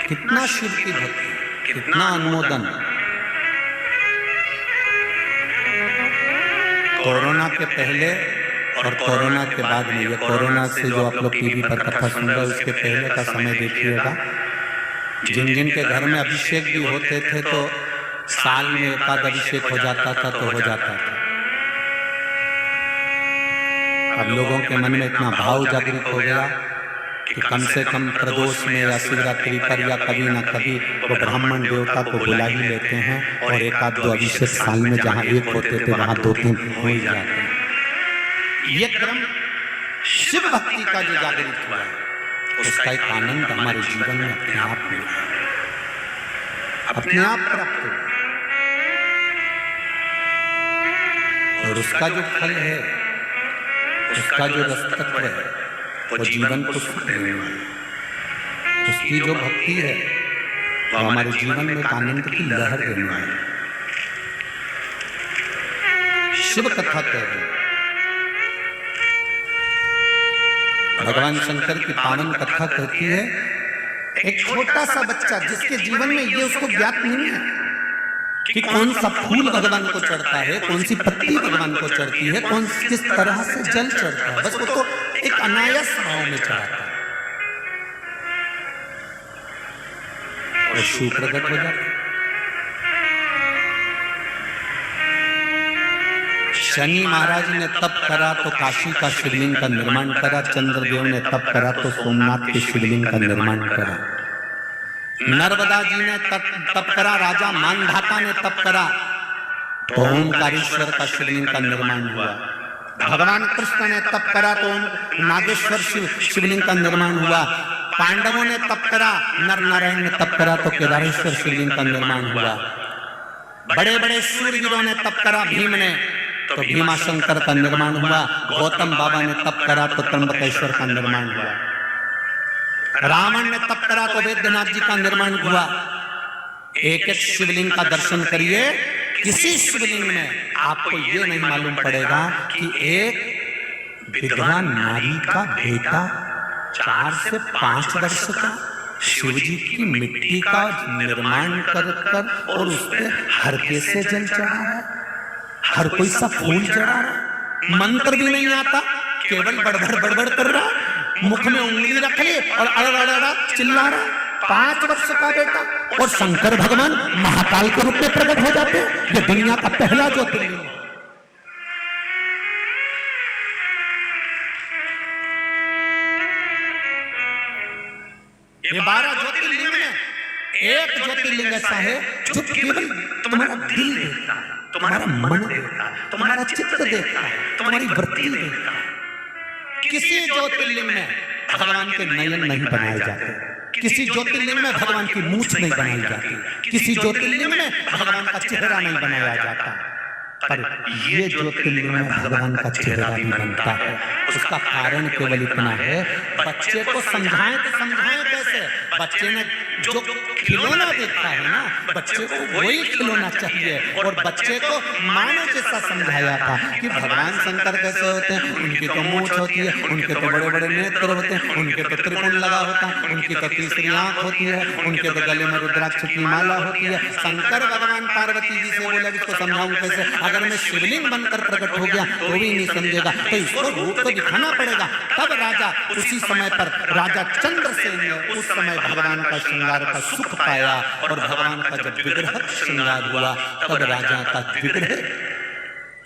कितना शिव की भक्ति, कितना अनुमोदन। कोरोना के पहले और कोरोना के बाद में, ये कोरोना से जो आप लोग टीवी पर कथा सुन रहे हो उसके पहले का समय देखिएगा। जिन जिन के घर में अभिषेक भी होते थे तो साल में एकाध अभिषेक हो जाता था तो हो जाता था। अब लोगों के मन में इतना भाव जागृत हो गया कि कम से कम प्रदोष में या शिवरात्रि पर या कभी ना कभी वो ब्राह्मण देवता को बुला ही लेते हैं और एक आध दो अभिषेक साल में जहाँ एक होते थे वहाँ 2-3 हो ही जाते हैं। ये क्रम शिव भक्ति का जो जागृत हुआ है उसका एक आनंद हमारे जीवन में अपने आप मिला, अपने आप प्राप्त हुआ और उसका जो फल है, उसका जो रसतत्व है वो जीवन को सुख देने वाला, उसकी जो भक्ति है वो हमारे जीवन में आनंद की लहर देने वाली। शिव कथा कह रहे हैं, भगवान शंकर की पावन कथा कहती है, एक छोटा सा बच्चा जिसके जीवन में ये उसको ज्ञात नहीं है कि कौन सा फूल भगवान को चढ़ता है, कौन सी पत्ती भगवान को चढ़ती है, किस तरह से जल चढ़ता है, बस वो तो एक अनायास भाव में चढ़ाता है और शिव प्रकट हो जाता है। शनि महाराज ने तप करा तो काशी का शिवलिंग का निर्माण करा, चंद्रदेव ने तप करा तो सोमनाथ के शिवलिंग का निर्माण करा, नर्मदा जी ने तप करा, राजा मानधाता ने तप करा तो ओंकारेश्वर का शिवलिंग का निर्माण हुआ, भगवान कृष्ण ने तप करा तो नागेश्वर शिवलिंग का निर्माण हुआ, पांडवों ने तप करा, नर नारायण ने तप करा तो केदारेश्वर शिवलिंग का निर्माण हुआ, बड़े बड़े शूरवीरों ने तप करा, भीम ने तो भीमाशंकर का निर्माण हुआ, गौतम बाबा ने तप करा तो त्र्यंबकेश्वर का निर्माण हुआ, रावण ने तप करा तो वैद्यनाथ जी का निर्माण हुआ। एक एक शिवलिंग का दर्शन करिए, किसी शिवलिंग में आपको ये नहीं मालूम पड़ेगा कि एक विधवा नारी का बेटा 4 से 5 वर्ष का शिव जी की मिट्टी का निर्माण कर और उस पे हरके से जल चढ़ा है, हर कोई सा फूल चढ़ा है, मंत्र भी नहीं आता, केवल बड़बड़ कर रहा, मुख में उंगली रख ली और अड़ा चिल्ला रहा, 5 वर्ष का बेटा। और शंकर भगवान महाकाल के रूप में प्रकट हो जाते हैं। ये दुनिया का पहला ज्योतिर्लिंग है। ये 12 ज्योतिर्लिंग में एक ज्योतिर्लिंग ऐसा है जो केवल तुम्हारा दिल देखता है, तुम्हारा मन देखता है, तुम्हारा चित्त देखता है, तुम्हारी वृत्ति देखता है। किसी ज्योतिर्लिंग में भगवान के नयन नहीं बनाए जाते, किसी ज्योतिर्लिंग में भगवान की मूंछ नहीं बनाई जाती, किसी ज्योतिर्लिंग में भगवान का चेहरा नहीं बनाया जाता, पर ये ज्योतिर्लिंग में भगवान का चेहरा भी बनता है। उसका कारण केवल इतना है, बच्चे को समझाएं तो समझाएं कैसे? बच्चे ने जो खिलौना देखा है ना, बच्चे को वही खिलौना चाहिए। और बच्चे को माँ ने जैसा समझाया था कि भगवान शंकर कैसे होते हैं, उनकी तो मूंछ होती है, उनके तो बड़े बड़े नेत्र होते हैं, उनके तो त्रिकोण लगा होता है, उनकी तो तीसरी आंख होती है, उनके तो गले में रुद्राक्ष की माला होती है। शंकर भगवान पार्वती जी से बोले इसको समझाऊं कैसे? अगर मैं शिवलिंग बनकर प्रकट हो गया तो भी नहीं समझेगा, तो इसको रूप तो दिखाना पड़ेगा। तब राजा उसी समय पर राजा चंद्रसेन ने उस समय भगवान का श्रृंगार का सुख पाया और भगवान का जब विग्रह श्रृंगार हुआ तब राजा का विग्रह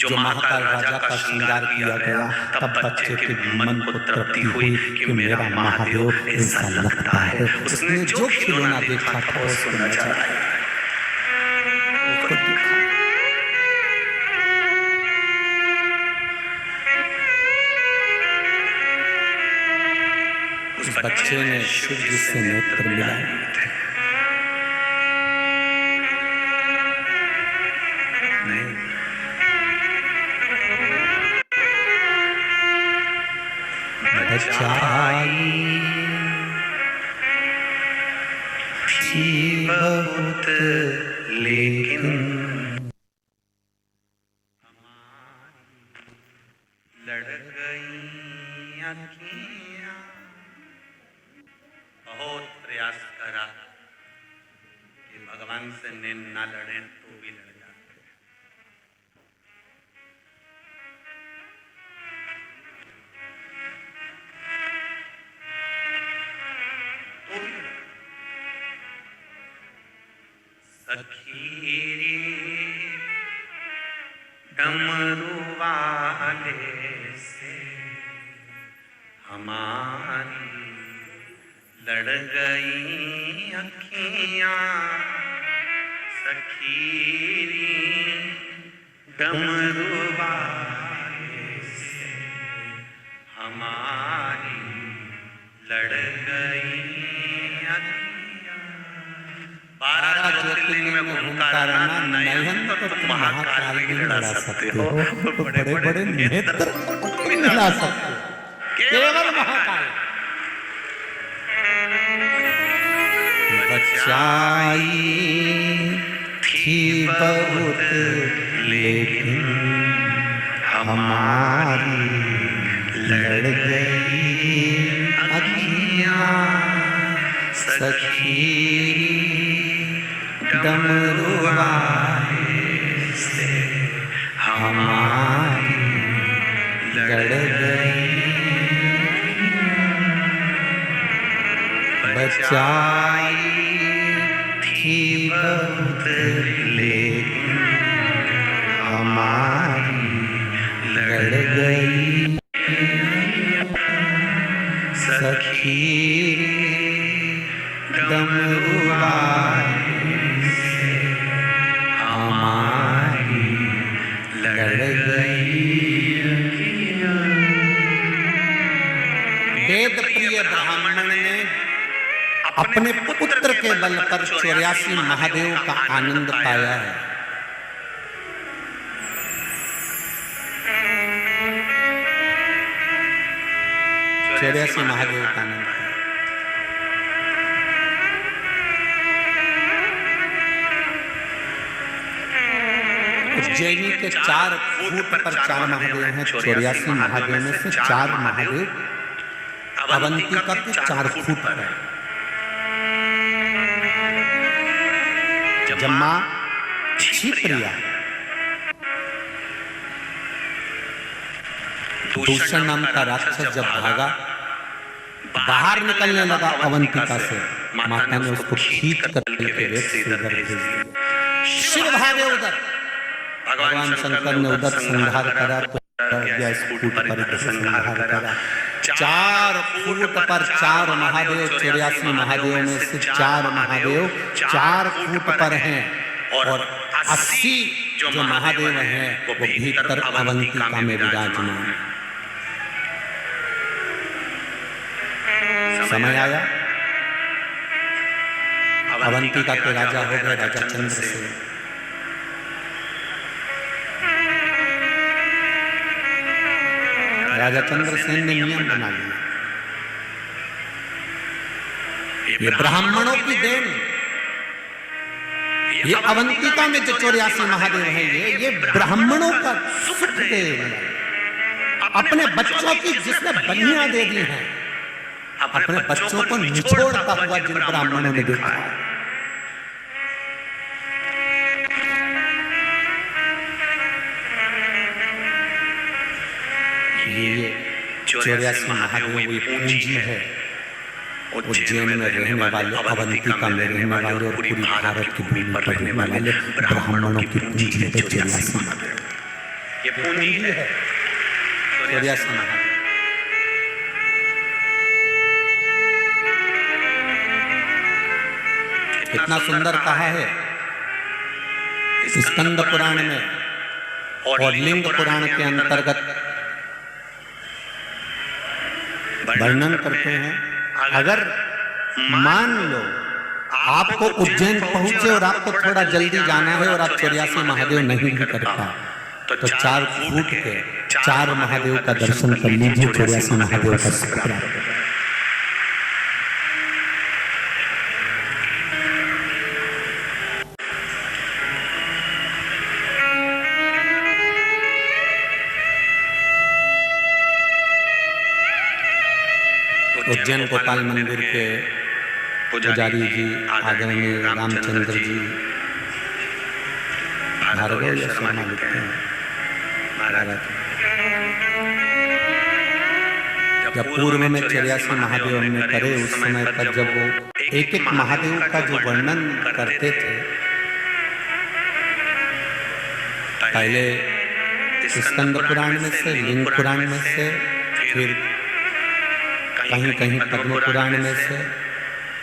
जो महाकाल राजा का श्रृंगार किया गया, तब बच्चे के मन को तृप्ति हुई कि मेरा महादेव ऐसा लगता है। उसने जो खिलौना देखा था उसको नजर आया, उस बच्चे ने शिव जी से नेत्र मिलाए थे। बचाई थी बहुत लेकिन लड़ गई अखियां। बहुत प्रयास करा कि भगवान से ना लड़े तो भी लड़ जाते। सखी डमरू वाले से हमारी लड़ गई अखियां, सखीरी डमरू वाले से हमारी लड़ गई अखियां। 12 ज्योतिर्लिंग में घूमता रहना नयन तो तुम महाकाल भी लड़ा सकते हो, बड़े बड़े नेत्र नहीं लड़ा सकते, केवल महाकाल। बचाई थी बहुत लेकिन हमारी लड़ गई अखियां, सखी डमरू वाले से हमारी लड़ गई। बचाई थी बहुत लेकिन हमारी लड़ गई, सखी डमरू वाले से हमारी लड़ गई। वेद प्रिय ब्राह्मण ने अपने पुत्र के बल पर 84 महादेव का आनंद पाया है। चौरासी महादेव का आनंद पाया। उज्जैनी के 4 फुट पर 4 महादेव हैं। 84 महादेव में से 4 महादेव अवंतिका के 4 फुट पर है। जब मां क्षिप्रिया दूषण नाम का राक्षस जब भागा, बाहर निकलने लगा अवंतिका से, माता ने उसको खींच कर रेत से उधर भेज दिया। शिव भागे उधर, भगवान शंकर ने उधर संहार करा तो इस फूट पर संहार करा। 4 फुट पर 4 महादेव, 84 महादेव में से 4 महादेव 4 फुट पर हैं और 80 जो महादेव हैं वो भीतर अवंतिका में विराजमान हैं। समय आया, अवंतिका के राजा हो गए राजा चंद्रसेन। राजा चंद्रसेन ने नियम बना लिया, ये ब्राह्मणों की देन, ये अवंतिका में जो 84 महादेव हैं, ये ब्राह्मणों का सुख देव, अपने बच्चों की जिसने बलियां दे दी हैं, अपने बच्चों को निचोड़ता हुआ जिन ब्राह्मणों ने देखा। ये 84 महादेव ये पूंजी है उज्जैन में रहने वाले, अवंतिका में रहने वाले और पूरी भारत की भूमि पर रहने वाले ब्राह्मणों की पूंजी है 84 महादेव। ये पूंजी है 84 महादेव। इतना सुंदर कहा है स्कंद पुराण में और लिंग पुराण के अंतर्गत वर्णन करते हैं। अगर मान लो आपको उज्जैन पहुंचे और आपको थोड़ा जल्दी जाना है और आप 84 महादेव नहीं भी कर पाए तो 4 फुट के 4 महादेव का दर्शन कर लीजिए, 84 महादेव का सुख प्राप्त होगा। उज्जैन गोपाल मंदिर के पुजारी जी, आदरणीय रामचंद्र जी, भार्गव शर्मा लिखते हैं, महाराज जब पूर्व में 84 महादेव हमने करे, उस समय पर जब वो एक एक महादेव का जो वर्णन करते थे, पहले स्कंद पुराण में से, लिंग पुराण में से, फिर कहीं कहीं पद्म पुराण में से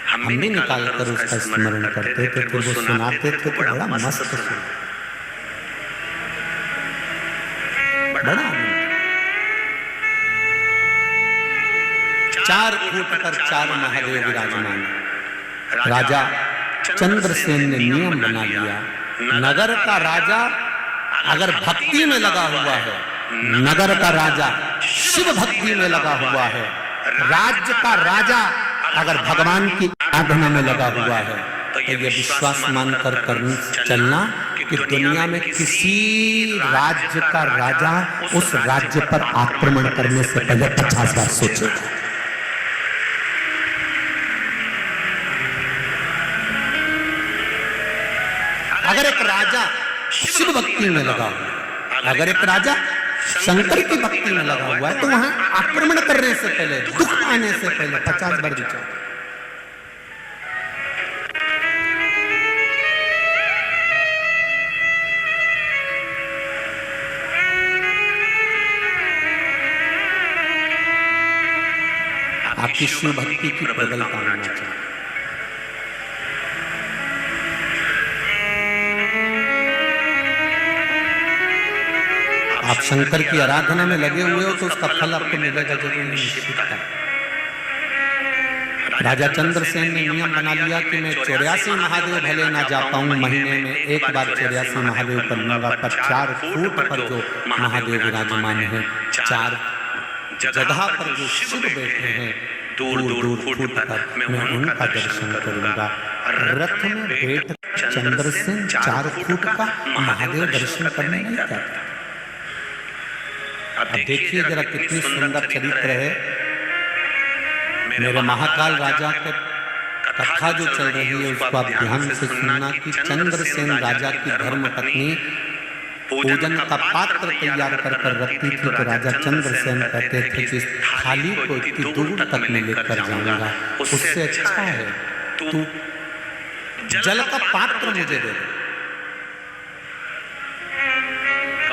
हम भी निकाल कर उसका स्मरण करते थे, फिर वो सुनाते थे तो बड़ा मस्त सुना, बड़ा 4 फुट पर 4 महादेव विराजमान। राजा चंद्रसेन ने नियम बना लिया, नगर का राजा अगर भक्ति में लगा हुआ है, नगर का राजा शिव भक्ति में लगा हुआ है, राज्य का राजा अगर भगवान की आराधना में लगा हुआ है, तो ये विश्वास मानकर चलना कि दुनिया में किसी राज्य का राजा उस राज्य पर आक्रमण करने से पहले 50 बार सोचेगा। अगर एक राजा शिव भक्ति में लगा हुआ है, अगर एक राजा शंकर की भक्ति में लगा हुआ है, तो वहां आक्रमण करने से पहले, दुख आने से पहले 50 बार विचार। आपकी शिव भक्ति की प्रबलता होना चाहिए। आप शंकर की आराधना में लगे हुए हो तो उसका फल आपको मिलेगा जरूर, निश्चित है। राजा चंद्रसेन ने नियम बना लिया कि मैं 84 महादेव भले ना जा पाऊं, महीने में एक बार 84 महादेव कर लूंगा, पर 4 फुट पर जो महादेव विराजमान है, 4 जगह पर जो शिव बैठे हैं, दूर दूर फुट पर मैं उनका दर्शन करूंगा। रथ में बैठ चंद्रसेन 4 फुट का महादेव दर्शन करने नहीं जाता। अब देखिए जरा कितनी सुंदर चरित्र है। मेरे महाकाल राजा के कथा जो चल रही है उसको आप ध्यान से सुनना कि चंद्रसेन राजा की धर्म पत्नी पूजन का पात्र तैयार कर रखती थी, तो राजा चंद्रसेन कहते थे कि इस थाली को इतनी दूर तक मैं लेकर जाऊंगा, उससे अच्छा है तू जल का पात्र मुझे दे दे।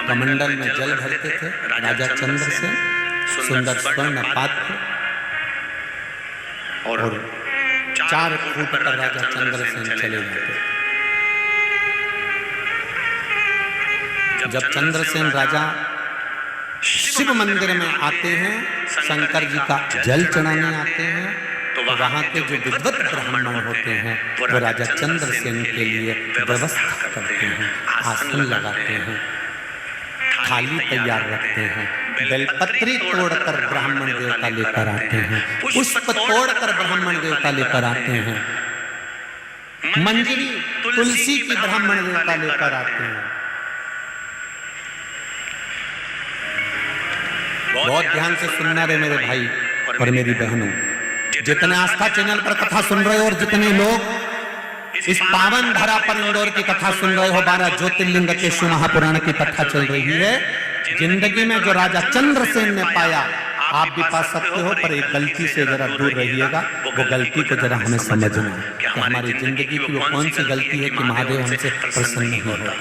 कमंडल में जल भरते थे राजा चंद्रसेन, सुंदर स्वर्ण पात्र, और 4 फुट पर राजा चंद्रसेन चले जाते। जब चंद्रसेन राजा शिव मंदिर में आते हैं, शंकर जी का जल चढ़ाने आते हैं, तो वहां के जो विद्वत ब्राह्मण होते हैं वो राजा चंद्रसेन के लिए व्यवस्था करते हैं, आसन लगाते हैं, थाली तैयार रखते हैं, बेलपत्री तोड़कर ब्राह्मण देवता लेकर आते हैं, पुष्प तोड़कर ब्राह्मण देवता लेकर आते हैं, मंजरी तुलसी की ब्राह्मण देवता लेकर आते हैं। बहुत ध्यान से सुनना रे मेरे भाई और मेरी बहनों, जितने आस्था चैनल पर कथा सुन रहे हो और जितने लोग इस पावन धरा पर इंदौर की कथा सुन रहे हो, 12 ज्योतिर्लिंग के शिव महापुराण की कथा चल रही है। जिंदगी में जो राजा चंद्रसेन ने पाया आप भी पा सकते हो, पर एक गलती से जरा दूर रहिएगा। वो गलती को जरा हमें समझना कि हमारी जिंदगी की वो कौन सी गलती है कि महादेव हमसे प्रसन्न नहीं होता।